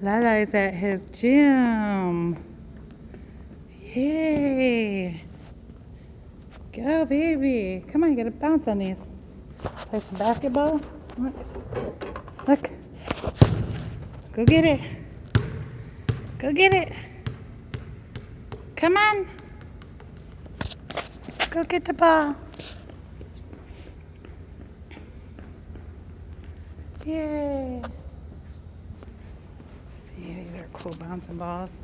Lala is at his gym. Yay. Go, baby. Come on, you gotta bounce on these. Play some basketball. Look. Look. Go get it. Go get it. Come on. Go get the ball. Yay. See, these are cool bouncing balls.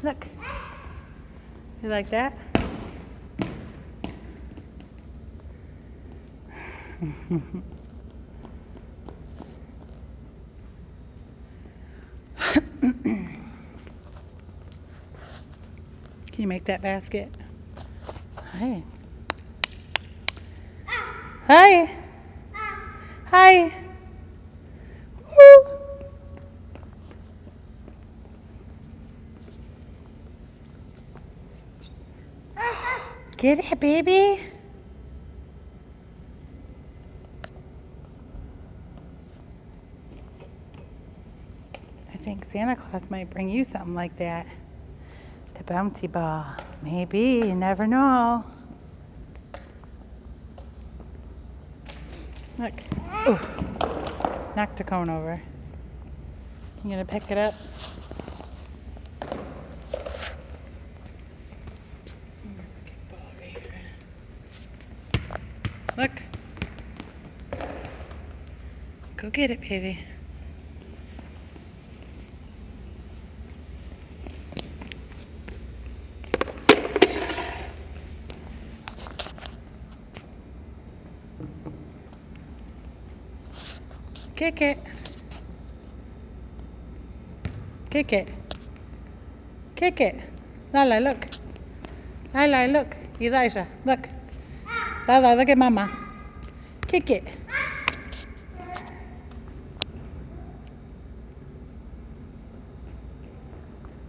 Look. You like that? Can you make that basket? Hi. Hi. Hi. Woo. Get it, baby. I think Santa Claus might bring you something like that. The bouncy ball. Maybe. You never know. Look. Oof. Knocked a cone over. You gonna pick it up? There's the kickball over here. Look. Go get it, baby. Kick it. Kick it. Kick it. Lala, look. Lala, look. Elijah, look. Lala, look at Mama. Kick it.